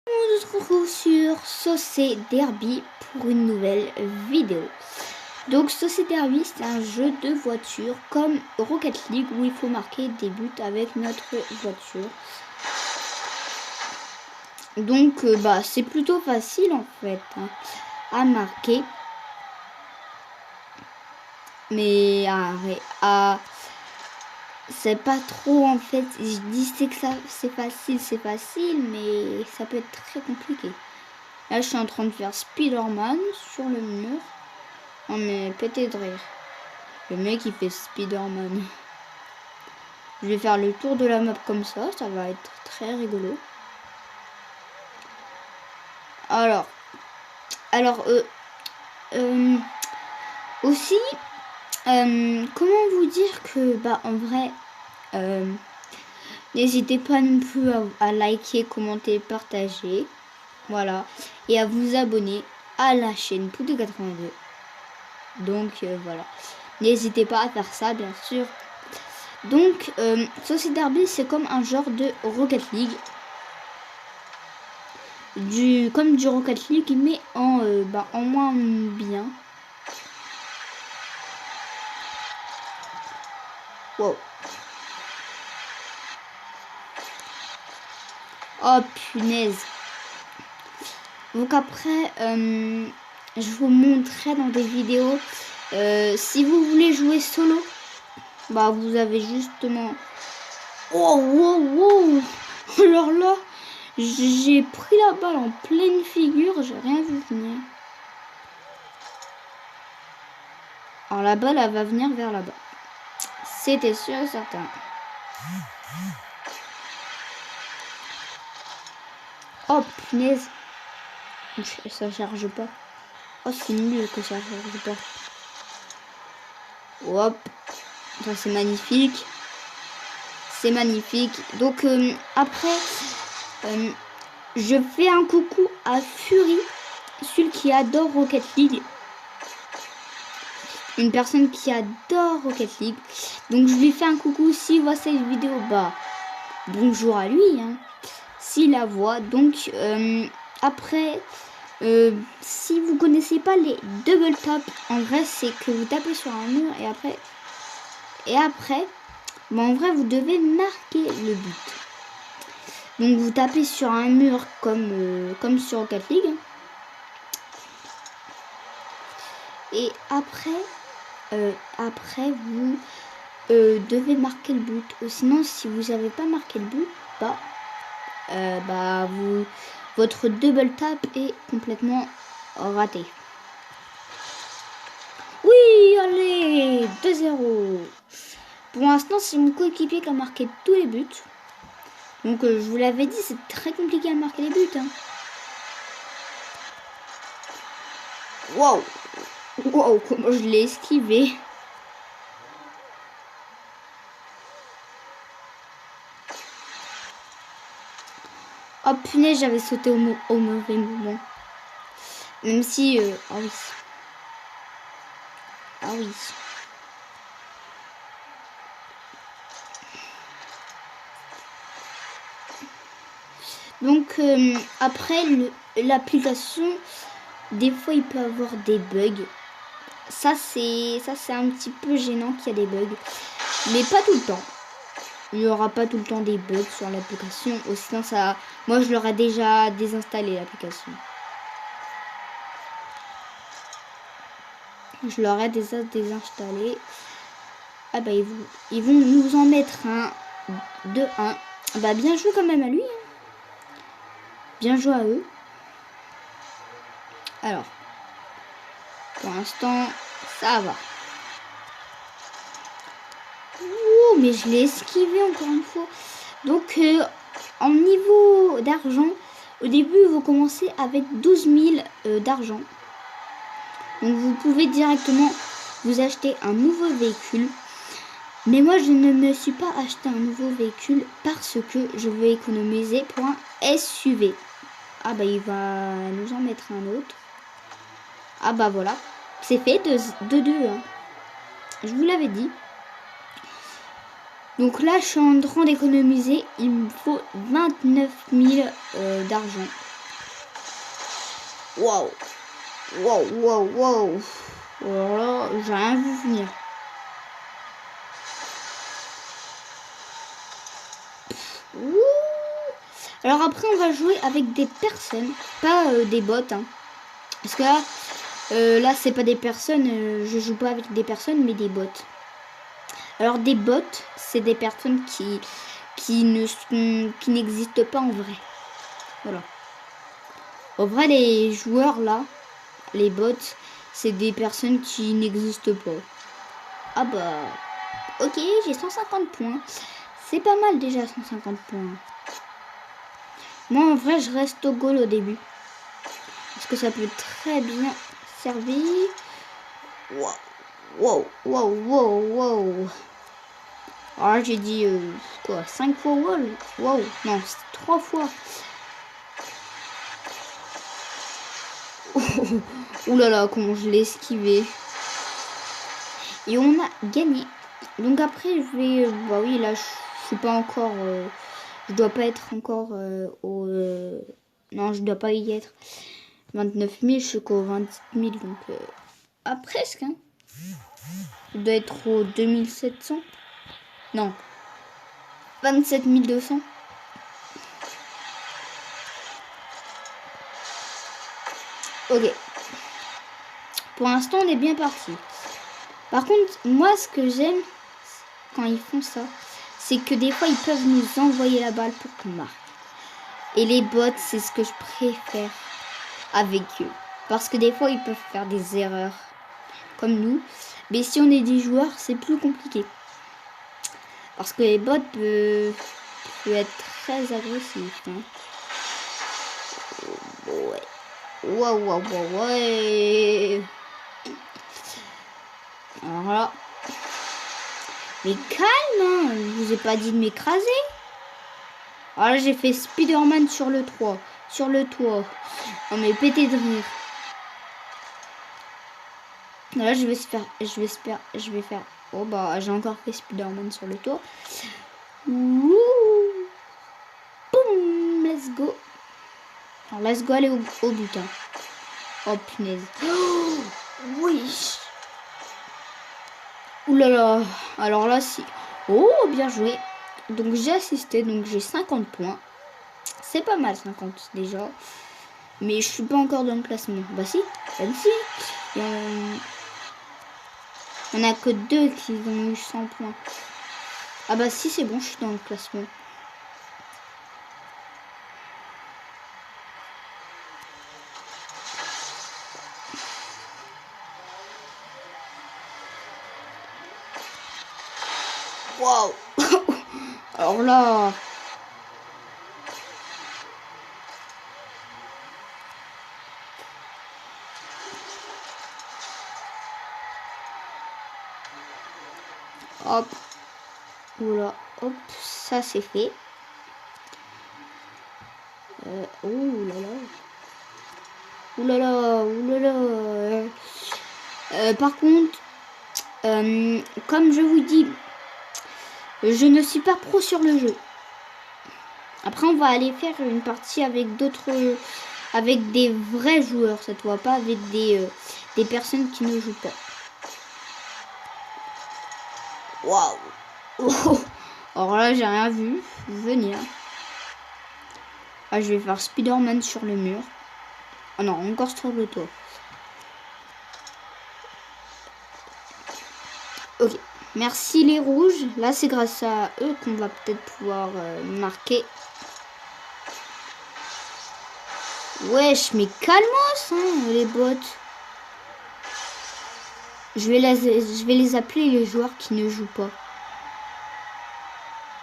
On se retrouve sur Saucé Derby pour une nouvelle vidéo. Donc Saucé Derby, c'est un jeu de voiture comme Rocket League où il faut marquer des buts avec notre voiture. Donc c'est plutôt facile en fait à marquer. Mais c'est pas trop en fait. Je dis que ça c'est facile, mais ça peut être très compliqué. Là, je suis en train de faire Spider-Man sur le mur. On est pété de rire. Le mec, il fait Spider-Man. Je vais faire le tour de la map comme ça. Ça va être très rigolo. Alors aussi, comment vous dire que, en vrai, n'hésitez pas non plus à liker, commenter, partager. Voilà. Et à vous abonner à la chaîne Poudou82. Donc voilà. N'hésitez pas à faire ça, bien sûr. Donc, Saucé Derby, c'est comme un genre de Rocket League. Comme du Rocket League, mais en moins bien. Wow. Oh, punaise. Donc après, je vous montrerai dans des vidéos. Si vous voulez jouer solo, vous avez justement... Oh, wow, wow. Alors là, j'ai pris la balle en pleine figure, j'ai rien vu venir. Alors la balle, elle va venir vers là-bas. C'était sûr et certain. Oh, punaise. Ça charge pas. Oh, c'est nul que ça charge pas. Hop. Ça, c'est magnifique. C'est magnifique. Donc, après, je fais un coucou à Fury, celui qui adore Rocket League. Une personne qui adore Rocket League. Donc, je lui fais un coucou. S'il voit cette vidéo, bonjour à lui. S'il la voit. Donc, après... si vous connaissez pas les double tap, en vrai c'est que vous tapez sur un mur et après en vrai vous devez marquer le but. Donc vous tapez sur un mur comme sur Rocket League et après vous devez marquer le but. Sinon si vous n'avez pas marqué le but, votre double tap est complètement raté. Oui, allez, 2-0. Pour l'instant, c'est mon coéquipier qui a marqué tous les buts. Donc, je vous l'avais dit, c'est très compliqué à marquer les buts. Waouh, waouh, comment je l'ai esquivé. Oh punaise, j'avais sauté au mauvais moment. Même si... ah oui. Ah oui. Donc, après, l'application, des fois, il peut avoir des bugs. Ça, c'est un petit peu gênant qu'il y a des bugs. Mais pas tout le temps. Il n'y aura pas tout le temps des bugs sur l'application. Sinon, moi, je l'aurais déjà désinstallé, l'application. Je l'aurais déjà désinstallé. Ah ils vont nous en mettre un 2-1. Bien joué quand même à lui. Bien joué à eux. Alors, pour l'instant, ça va. Ouh, mais je l'ai esquivé encore une fois. Donc, en niveau d'argent, au début, vous commencez avec 12 000 d'argent. Donc, vous pouvez directement vous acheter un nouveau véhicule. Mais moi, je ne me suis pas acheté un nouveau véhicule parce que je veux économiser pour un SUV. Il va nous en mettre un autre. Voilà. C'est fait de 2. Je vous l'avais dit. Donc là, je suis en train d'économiser. Il me faut 29 000 d'argent. Waouh. Waouh, waouh, waouh. Alors là, j'ai rien vu venir. Ouh. Alors après, on va jouer avec des personnes, pas des bots. Hein. Parce que là, c'est pas des personnes. Je joue pas avec des personnes, mais des bots. Alors des bots, c'est des personnes qui n'existent pas en vrai. Voilà. En vrai, les joueurs là, les bots, c'est des personnes qui n'existent pas. Ah bah, ok, j'ai 150 points. C'est pas mal déjà 150 points. Moi en vrai, je reste au goal au début. Parce que ça peut très bien servir. Waouh, waouh, waouh, waouh, waouh. Alors j'ai dit quoi, 5 fois wall. Waouh, non, 3 fois. Ouh là là, comment je l'ai esquivé. Et on a gagné. Donc après, je vais... bah oui, là, je suis pas encore... je dois pas être encore au... non, je dois pas y être. 29 000, je suis qu'au 27 000. Donc, presque. Hein. Je dois être au 2700. Non. 27 200. Ok. Pour l'instant, on est bien parti. Par contre, moi, ce que j'aime quand ils font ça, c'est que des fois, ils peuvent nous envoyer la balle pour qu'on marque. Et les bots, c'est ce que je préfère avec eux. Parce que des fois, ils peuvent faire des erreurs, comme nous. Mais si on est des joueurs, c'est plus compliqué. Parce que les bots peuvent être très agressifs. Hein. Ouais. Waouh, waouh, waouh, ouais. Alors là. Mais calme, hein. Je vous ai pas dit de m'écraser. Alors là, j'ai fait Spider-Man sur le toit. Sur le toit. On m'est pété de rire. Là, je vais faire. Oh bah, j'ai encore fait Spider-Man sur le toit. Ouh. Boum, let's go. Alors, let's go aller au but. Hein. Oh punaise. Oh, oui. Ouh là là. Alors là, si. Oh, bien joué. Donc j'ai assisté, donc j'ai 50 points. C'est pas mal 50 déjà. Mais je suis pas encore dans le classement. Bah si, même si. On a que 2 qui ont eu 100 points. Ah bah si, c'est bon, je suis dans le classement. Waouh. Alors là... Hop. Oula, hop, ça c'est fait. Oh là là. Ouh là là, ouh là là. Par contre, comme je vous dis, je ne suis pas pro sur le jeu. Après, on va aller faire une partie avec d'autres, avec des vrais joueurs cette fois, pas avec des personnes qui ne jouent pas. Waouh. Oh. Alors là, j'ai rien vu venir. Ah, je vais faire Spider-Man sur le mur. Oh non, encore sur le toit. Ok, merci les rouges. Là, c'est grâce à eux qu'on va peut-être pouvoir marquer. Wesh, mais calmos, hein, les bots. Je vais les appeler les joueurs qui ne jouent pas.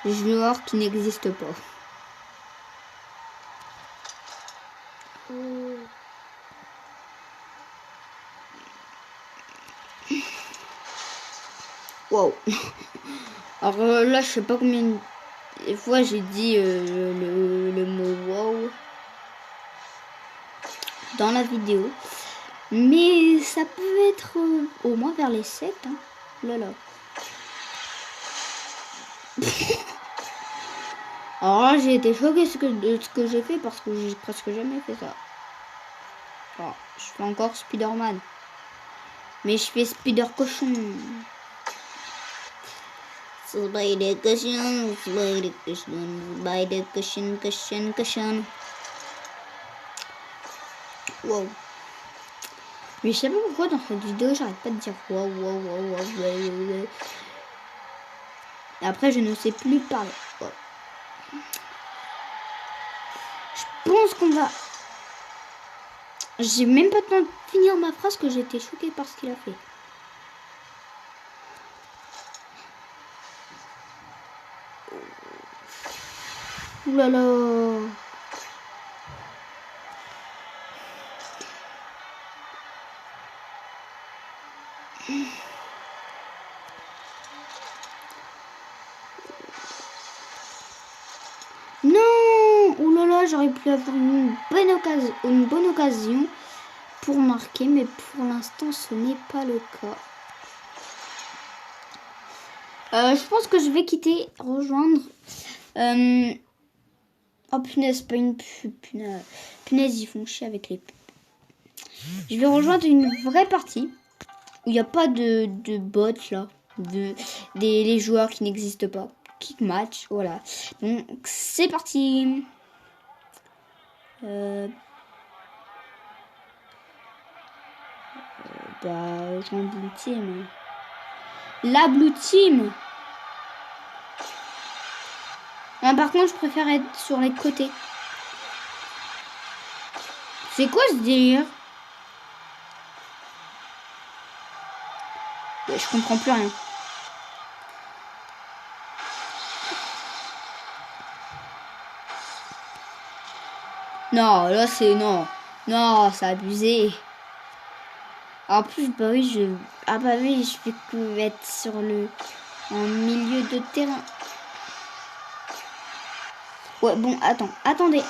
Les joueurs qui n'existent pas. Wow. Alors là, je sais pas combien de fois j'ai dit le mot wow dans la vidéo. Mais ça peut être au moins vers les 7. Hein. Là là. Alors là, j'ai été choquée de ce que j'ai fait parce que j'ai presque jamais fait ça. Oh, je fais encore Spider-Man. Mais je fais Spider-Cochon. Spider-Cochon, Spider-Cochon, Spider-Cochon, Cochon, Cochon. Wow. Mais je sais pas pourquoi dans cette vidéo j'arrête pas de dire wow, wow, wow, wow, wow. Et après je ne sais plus parler. Wow. Je pense qu'on va... J'ai même pas le temps de finir ma phrase que j'étais choquée par ce qu'il a fait. Ouh là là. Non. Ouh là là, j'aurais pu avoir une bonne occasion pour marquer, mais pour l'instant ce n'est pas le cas. Je pense que je vais quitter, rejoindre... Oh punaise, pas une pub, punaise, ils font chier avec les pubs. Je vais rejoindre une vraie partie où il n'y a pas de bots là, les joueurs qui n'existent pas. Kick match, voilà. Donc c'est parti. J'ai un blue team. La blue team. Ah, par contre, je préfère être sur les côtés. C'est quoi ce délire? Je comprends plus rien. Non, là c'est non. Non, c'est abusé. En plus, bah oui, ah bah oui, je vais que être sur en milieu de terrain. Ouais, bon, attendez.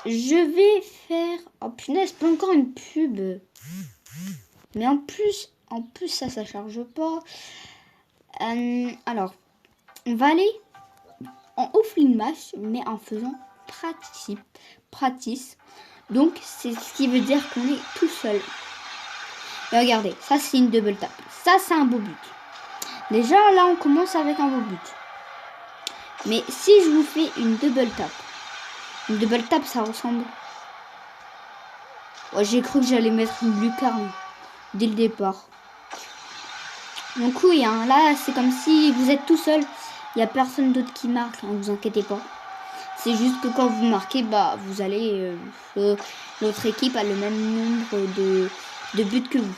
Je vais faire... Oh punaise, pas encore une pub. Mais en plus ça charge pas. Alors, on va aller en offline match, mais en faisant practice. Donc, c'est ce qui veut dire qu'on est tout seul. Et regardez, ça c'est une double tap. Ça c'est un beau but. Déjà là on commence avec un beau but. Mais si je vous fais une double tap ça ressemble... Ouais, j'ai cru que j'allais mettre une lucarne dès le départ. Donc oui, hein, là c'est comme si vous êtes tout seul. Il n'y a personne d'autre qui marque, ne vous inquiétez pas. C'est juste que quand vous marquez, bah vous allez... l'autre équipe a le même nombre de buts que vous.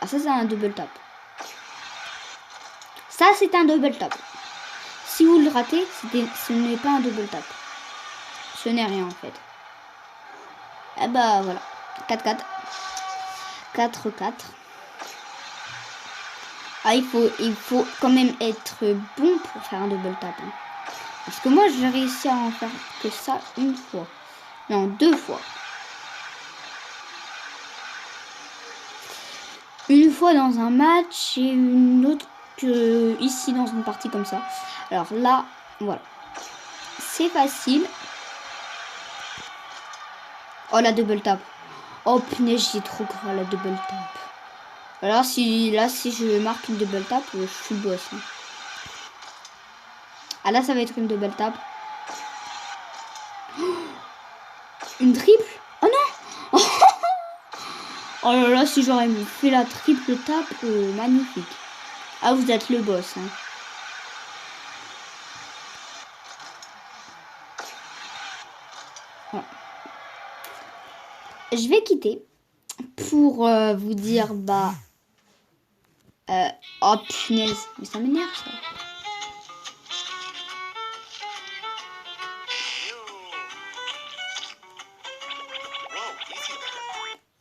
Ah ça c'est un double tap. Ça c'est un double tap. Si vous le ratez, ce n'est pas un double tap. Ce n'est rien en fait. Et bah voilà. 4-4. 4-4. Ah il faut quand même être bon pour faire un double tap. Hein. Parce que moi j'ai réussi à en faire que ça une fois. Non, 2 fois. Une fois dans un match et une autre que ici dans une partie comme ça. Alors là, voilà. C'est facile. Oh la double tap. Oh punaise, j'ai trop gras la double tap. Alors si je marque une double tap, je suis le boss. Hein. Ah là ça va être une double tap. Oh, une triple? Oh non. Oh là là, si j'aurais fait la triple tape, magnifique. Ah, vous êtes le boss. Hein. Voilà. Je vais quitter pour vous dire, bah... oh punaise, mais ça m'énerve ça.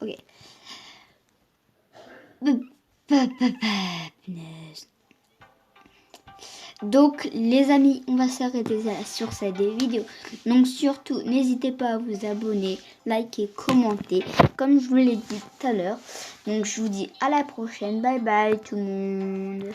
Ok. Donc les amis, on va s'arrêter sur cette vidéo. Donc surtout, n'hésitez pas à vous abonner, liker, commenter, comme je vous l'ai dit tout à l'heure. Donc je vous dis à la prochaine. Bye bye tout le monde.